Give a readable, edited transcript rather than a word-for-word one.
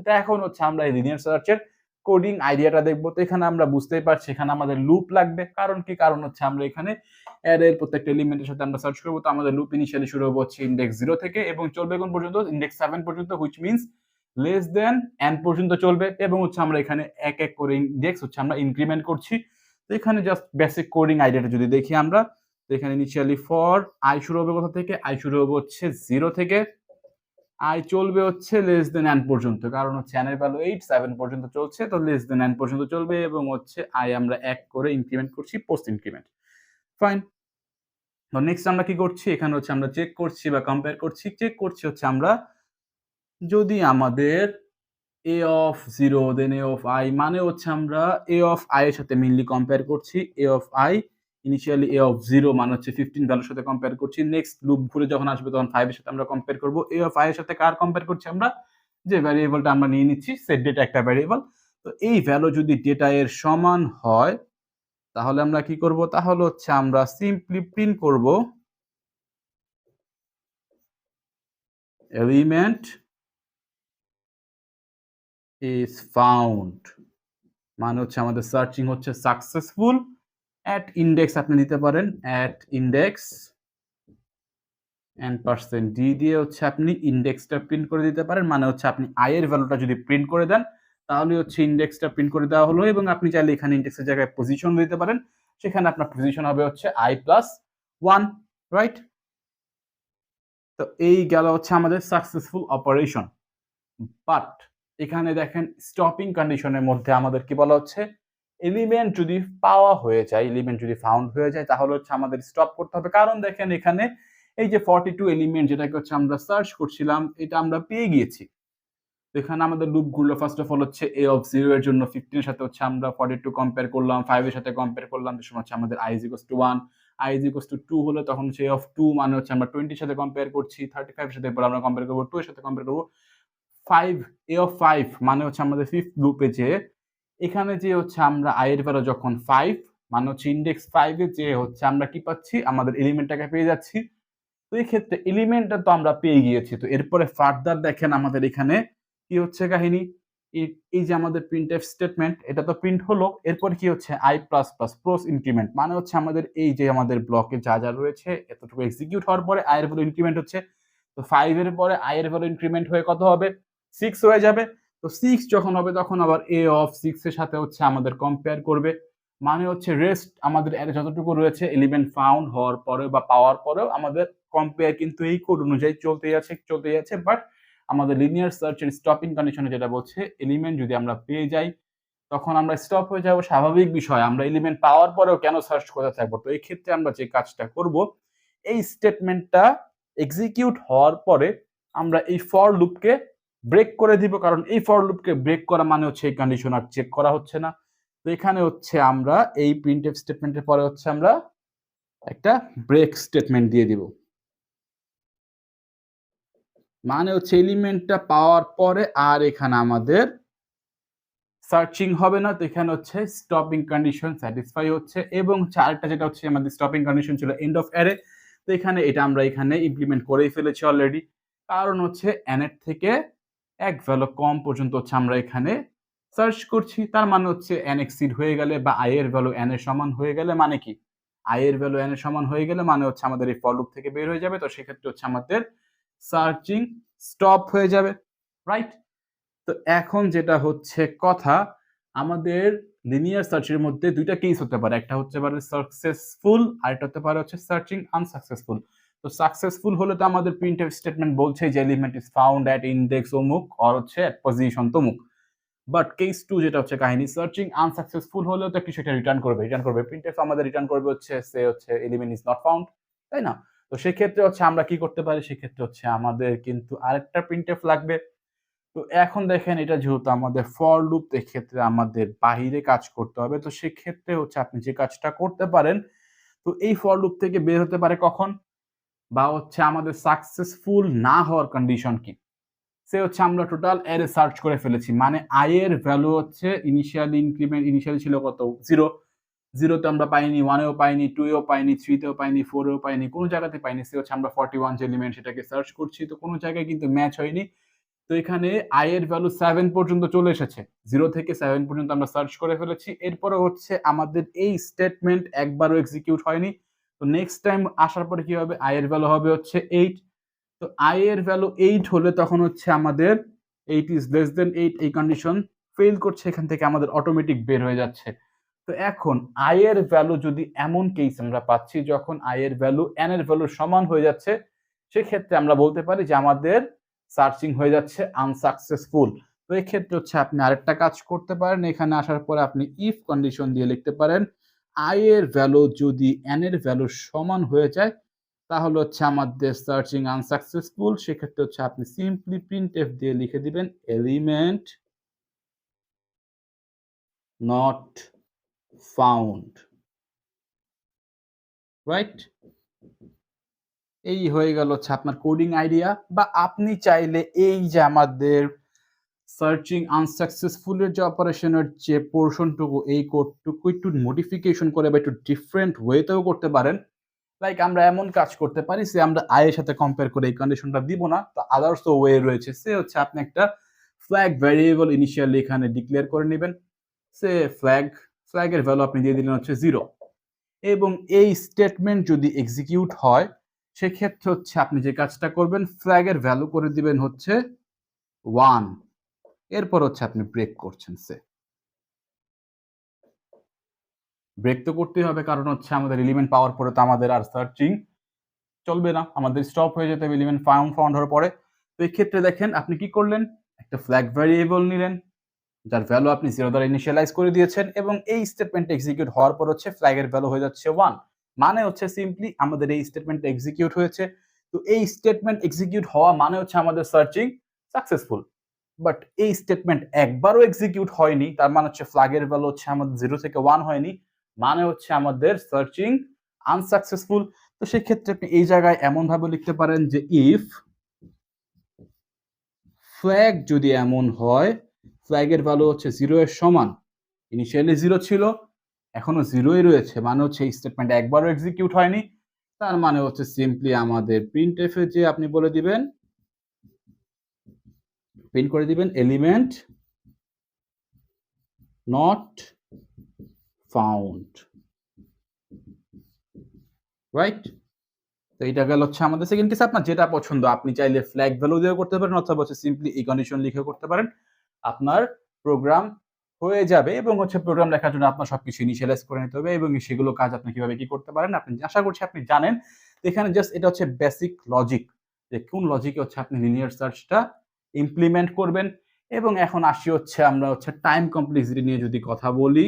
তো এখন হচ্ছে আমরা এই লিনিয়ার সার্চের কোডিং আইডিয়াটা দেখবো। তো এখানে আমরা বুঝতেই পারছি এখানে আমাদের লুপ লাগবে। কারণ কি? কারণ হচ্ছে আমরা এখানে অ্যারের প্রত্যেকটা এলিমেন্টের সাথে আমরা সার্চ করবো। তো আমাদের লুপ ইনিশিয়ালি শুরু হবে হচ্ছে ইন্ডেক্স 0 থেকে এবং চলবে কোন পর্যন্ত? ইন্ডেক্স 7 পর্যন্ত, which means less than n পর্যন্ত চলবে এবং হচ্ছে আমরা এখানে এক এক করে ইন্ডেক্স হচ্ছে আমরা ইনক্রিমেন্ট করছি। তো এখানে জাস্ট বেসিক কোডিং আইডিয়াটা যদি দেখি আমরা, তো এখানে ইনিশিয়ালি ফর i শুরু হবে কোথা থেকে? i শুরু হবে হচ্ছে 0 থেকে, i চলবে হচ্ছে লেস দেন n পর্যন্ত, কারণ হচ্ছে n এর ভ্যালু 8, 7 পর্যন্ত চলছে, তো লেস দেন n পর্যন্ত চলবে এবং হচ্ছে i আমরা এক করে ইনক্রিমেন্ট করছি, পোস্ট ইনক্রিমেন্ট। ফাইন। তো নেক্সট আমরা কি করছি? এখানে হচ্ছে আমরা চেক করছি বা কম্পেয়ার করছি। চেক করছি হচ্ছে আমরা যদি আমাদের a of 0 then a of i মানে হচ্ছে আমরা a of i এর সাথে মেইনলি কম্পেয়ার করছি। a of i initially a of 0 মানে হচ্ছে 15 ভ্যালুর সাথে কম্পেয়ার করছি। নেক্সট লুপ ঘুরে যখন আসবে তখন 5 এর সাথে আমরা কম্পেয়ার করব। a of i এর সাথে কার কম্পেয়ার করছি আমরা? যে ভ্যারিয়েবলটা আমরা নিয়ে নিচ্ছি, সেট ডেটা একটা ভ্যারিয়েবল। তো এই ভ্যালু যদি ডেটা এর সমান হয় তাহলে আমরা কি করব? তাহলে হচ্ছে আমরা সিম্পলি প্রিন্ট করব এলিমেন্ট is found, মানে হচ্ছে আমাদের সার্চিং হচ্ছে সাকসেসফুল। at index আপনি দিতে পারেন at index %d দিয়ে হচ্ছে আপনি ইন্ডেক্সটা প্রিন্ট করে দিতে পারেন। মানে হচ্ছে আপনি i এর ভ্যালুটা যদি প্রিন্ট করে দেন তাহলে হচ্ছে ইন্ডেক্সটা প্রিন্ট করে দেওয়া হলো এবং আপনি চাইলে এখানে ইন্ডেক্সের জায়গায় পজিশন দিতে পারেন। সেখানে আপনার পজিশন হবে হচ্ছে i + 1, রাইট? তো এই গেল হচ্ছে আমাদের সাকসেসফুল অপারেশন। বাট এখানে দেখেন স্টপিং কন্ডিশনের মধ্যে আমাদের কি বলা হচ্ছে? এলিমেন্ট যদি পাওয়া হয়ে যায়, এলিমেন্ট যদি ফাউন্ড হয়ে যায় তাহলে হচ্ছে আমাদের স্টপ করতে হবে। কারণ দেখেন এখানে এই যে 42 এলিমেন্ট যেটাকে হচ্ছে আমরা সার্চ করছিলাম এটা আমরা পেয়ে গিয়েছি। তো এখানে আমাদের লুপ ঘুরলো। ফার্স্ট অফ অল হচ্ছে a of 0 এর জন্য 15 এর সাথে হচ্ছে আমরা 42 কম্পেয়ার করলাম, 5 এর সাথে কম্পেয়ার করলাম, তো সময় হচ্ছে আমাদের i = 1, i = 2 হলে তখন হচ্ছে a of 2 মানে হচ্ছে আমরা 20 এর সাথে কম্পেয়ার করছি, 35 এর সাথে এরপর আমরা কম্পেয়ার করব, 2 এর সাথে কম্পেয়ার করব, 5 a of 5 মানে হচ্ছে আমাদের 5th লুপে যে এখানে যে হচ্ছে আমরা i এর ভ্যালু যখন 5 মানে হচ্ছে ইনডেক্স 5 এ যে হচ্ছে আমরা কি পাচ্ছি? আমাদের এলিমেন্টটাকে পেয়ে যাচ্ছি। তো এই ক্ষেত্রে এলিমেন্টটা তো আমরা পেয়ে গিয়েছি। তো এরপরে ফার্দার দেখেন আমাদের এখানে কি হচ্ছে কাহিনী? এই যে আমাদের printf স্টেটমেন্ট এটা তো প্রিন্ট হলো। এরপর কি হচ্ছে? i++ পোস্ট ইনক্রিমেন্ট মানে হচ্ছে আমাদের এই যে আমাদের ব্লকে যা রয়েছে এতটুকু এক্সিকিউট হওয়ার পরে i এর ভ্যালু ইনক্রিমেন্ট হচ্ছে। তো 5 এর পরে i এর ভ্যালু ইনক্রিমেন্ট হয়ে কত হবে? 6 হয়ে যাবে। তো 6 যখন হবে তখন আবার a of 6 এর সাথে হচ্ছে আমাদের কম্পেয়ার করবে। মানে হচ্ছে রেস্ট আমাদের এর যতটুকু রয়েছে এলিমেন্ট ফাউন্ড হওয়ার পরে বা পাওয়ার পরেও আমাদের কম্পেয়ার কিন্তু এই কোড অনুযায়ী চলতেই আছে। বাট আমাদের লিনিয়ার সার্চের স্টপিং কন্ডিশনে যেটা বলছে এলিমেন্ট যদি আমরা পেয়ে যাই তখন আমরা স্টপ হয়ে যাব, স্বাভাবিক বিষয়। আমরা এলিমেন্ট পাওয়ার পরেও কেন সার্চ করতে থাকবো? তো এই ক্ষেত্রে আমরা যে কাজটা করব এই স্টেটমেন্টটা এক্সিকিউট হওয়ার পরে আমরা এই ফর লুপকে ব্রেক করে দিব, কারণ এই ফর লুপকে ব্রেক করা মানে হচ্ছে এই কন্ডিশন আর চেক করা হচ্ছে না। তো এখানে হচ্ছে আমরা এই প্রিন্টএফ স্টেটমেন্টের পরে হচ্ছে আমরা একটা ব্রেক স্টেটমেন্ট দিয়ে দিব। মানে হচ্ছে এলিমেন্টটা পাওয়ার পরে আর এখানে আমাদের সার্চিং হবে না। তো এখানে হচ্ছে স্টপিং কন্ডিশন স্যাটিসফাই হচ্ছে এবং আরেকটা যেটা হচ্ছে আমাদের স্টপিং কন্ডিশন ছিল এন্ড অফ অ্যারে। তো এখানে এটা আমরা এখানে ইমপ্লিমেন্ট করেই ফেলেছি অলরেডি। কারণ হচ্ছে n এর থেকে এক ভ্যালু কম পর্যন্ত হচ্ছে আমরা এখানে সার্চ করছি। তার মানে হচ্ছে n এক্সিড হয়ে গেলে বা i এর ভ্যালু n এর সমান হয়ে গেলে মানে কি? i এর ভ্যালু n এর সমান হয়ে গেলে মানে হচ্ছে আমাদের এই ফর লুপ থেকে বের হয়ে যাবে। তো সেক্ষেত্রে হচ্ছে আমাদের সার্চিং স্টপ হয়ে যাবে, রাইট? তো এখন যেটা হচ্ছে কথা, আমাদের লিনিয়ার সার্চের মধ্যে দুইটা কেস হতে পারে। একটা হতে পারে সাকসেসফুল, আরেকটা হতে পারে হচ্ছে সার্চিং আনসাকসেসফুল। তো সাকসেসফুল হলে তো আমাদের প্রিন্টএফ স্টেটমেন্ট বলছে যে element is found at index অমুক অর হচ্ছে এট পজিশন তমুক। বাট কেস 2 যেটা হচ্ছে কাহিনী, সার্চিং আনসাকসেসফুল হলেও তো কিছু একটা রিটার্ন করবে। প্রিন্টএফ আমাদের রিটার্ন করবে হচ্ছে সে হচ্ছে এলিমেন্ট ইজ নট ফাউন্ড, তাই না? তো সেক্ষেত্রে হচ্ছে আমরা কি করতে পারি? সেক্ষেত্রে হচ্ছে আমাদের কিন্তু আরেকটা প্রিন্টএফ লাগবে। তো এখন দেখেন এটা যেহেতু আমাদের ফর লুপ, এক্ষেত্রে আমাদের বাহিরে কাজ করতে হবে। তো সেক্ষেত্রে হচ্ছে আপনি যে কাজটা করতে পারেন, তো এই ফর লুপ থেকে বের হতে পারে কখন? বা হচ্ছে আমাদের সাকসেসফুল না হওয়ার কন্ডিশন কি? সে হচ্ছে আমরা টোটাল অ্যারে সার্চ করে ফেলেছি, মানে i এর ভ্যালু হচ্ছে ইনিশিয়ালি ছিল কত? 0। 0 তে আমরা পাইনি, 1 এও পাইনি, 2 এও পাইনি, 3 তেও পাইনি, 4 এও পাইনি, কোনো জায়গাতে পাইনি। সে হচ্ছে আমরা 41 যে এলিমেন্ট সেটাকে সার্চ করছি, তো কোনো জায়গায় কিন্তু ম্যাচ হয়নি। তো এখানে i এর ভ্যালু 7 পর্যন্ত চলে এসেছে। 0 থেকে 7 পর্যন্ত আমরা সার্চ করে ফেলেছি। এরপরে হচ্ছে আমাদের এই স্টেটমেন্ট একবারও এক্সিকিউট হয়নি। তো নেক্সট টাইম আসার পরে কি হবে? i এর ভ্যালু হবে হচ্ছে 8। তো i এর ভ্যালু 8 হলে তখন হচ্ছে আমাদের 8 is less than 8 এই কন্ডিশন ফেইল করছে, এখান থেকে আমাদের অটোমেটিক বের হয়ে যাচ্ছে। তো এখন i এর ভ্যালু যদি এমন কেস আমরা পাচ্ছি যখন i এর ভ্যালু n এর ভ্যালুর সমান হয়ে যাচ্ছে, সেক্ষেত্রে আমরা বলতে পারি যে আমাদের সার্চিং হয়ে যাচ্ছে আনসাকসেসফুল। তো এই ক্ষেত্রে হচ্ছে আপনি আরেকটা কাজ করতে পারেন। এখানে আসার পরে আপনি ইফ কন্ডিশন দিয়ে লিখতে পারেন i এর ভ্যালু যদি n এর ভ্যালুর সমান হয়ে যায় তাহলে হচ্ছে আমাদের সার্চিং আনসাকসেসফুল। সেক্ষেত্রে হচ্ছে আপনি সিম্পলি প্রিন্টএফ দিয়ে লিখে দিবেন এলিমেন্ট নট ফাউন্ড, রাইট? এই হয়ে গেল হচ্ছে আপনার কোডিং আইডিয়া। বা আপনি চাইলে এই যে আমাদের সার্চিং আনসাকসেসফুল এর যে অপারেশনের যে পোরশনটুকু, এই কোডটুকু একটু মডিফিকেশন করে বা একটু ডিফারেন্ট ওয়েতেও করতে পারেন। লাইক আমরা এমন কাজ করতে পারি যে আমরা i এর সাথে কম্পেয়ার করে এই কন্ডিশনটা দিব না। তো আদার্স ওয়ে রয়েছে। সে হচ্ছে আপনি একটা ফ্ল্যাগ ভ্যারিয়েবল ইনিশিয়ালি এখানে ডিক্লেয়ার করে নেবেন। সে ফ্ল্যাগের ভ্যালু আপনি দিয়ে দিলেন হচ্ছে 0 এবং এই স্টেটমেন্ট যদি এক্সিকিউট হয় সেক্ষেত্রে হচ্ছে আপনি যে কাজটা করবেন ফ্ল্যাগের ভ্যালু করে দিবেন হচ্ছে 1। এরপর হচ্ছে আপনি ব্রেক করছেন। ব্রেক তো করতেই হবে, কারণ হচ্ছে আমাদের এলিমেন্ট পাওয়ার পরে তো আমাদের আর সার্চিং চলবে না, আমাদের স্টপ হয়ে যেতে হবে এলিমেন্ট ফাউন্ড হওয়ার পরে। তো এই ক্ষেত্রে দেখেন আপনি কি করলেন, একটা ফ্ল্যাগ ভ্যারিয়েবল নিলেন যার ভ্যালু আপনি 0 দ্বারা ইনিশিয়ালাইজ করে দিয়েছেন এবং এই স্টেটমেন্ট এক্সিকিউট হওয়ার পর হচ্ছে ফ্ল্যাগের ভ্যালু হয়ে যাচ্ছে 1। মানে হচ্ছে সিম্পলি আমাদের এই স্টেটমেন্ট এক্সিকিউট হয়েছে। তো এই স্টেটমেন্ট এক্সিকিউট হওয়া মানে হচ্ছে আমাদের সার্চিং সাকসেসফুল। বাট এই স্টেটমেন্ট একবারও এক্সিকিউট হয়নি, তার মানে হচ্ছে ফ্ল্যাগের ভ্যালু হচ্ছে আমাদের 0 থেকে 1 হয়নি, মানে হচ্ছে আমাদের সার্চিং আনসাকসেসফুল। তো সেই ক্ষেত্রে আপনি এই জায়গায় এমন ভাবে লিখতে পারেন যে ইফ ফ্ল্যাগ যদি এমন হয়, ফ্ল্যাগের ভ্যালু হচ্ছে 0 এর সমান, ইনিশিয়ালি 0 ছিল এখনো 0ই রয়েছে, মানে হচ্ছে এই স্টেটমেন্ট একবারও এক্সিকিউট হয়নি। তার মানে হচ্ছে সিম্পলি আমাদের প্রিন্টএফ এ যে আপনি বলে দিবেন, প্রিন্ট করে দিবেন এলিমেন্ট নট ফাউন্ড, রাইট? তো এটা গেল হচ্ছে আমাদের সেকেন্ড কেস। আপনার যেটা পছন্দ, আপনি চাইলে ফ্ল্যাগ ভ্যালু দিয়ে করতে পারেন অথবা হচ্ছে সিম্পলি এই কন্ডিশন লিখে করতে পারেন। আপনার প্রোগ্রাম হয়ে যাবে এবং হচ্ছে প্রোগ্রাম লেখার জন্য আপনার সবকিছু ইনিশিয়ালাইজ করে নিতে হবে এবং সেগুলো কাজ আপনি কিভাবে কি করতে পারেন আপনি আশা করছি আপনি জানেন। এখানে জাস্ট এটা হচ্ছে বেসিক লজিক, যে কোন লজিকে হচ্ছে আপনি লিনিয়ার সার্চটা ইমপ্লিমেন্ট করবেন। এবং এখন আসি হচ্ছে আমরা হচ্ছে টাইম কমপ্লেক্সিটি নিয়ে যদি কথা বলি,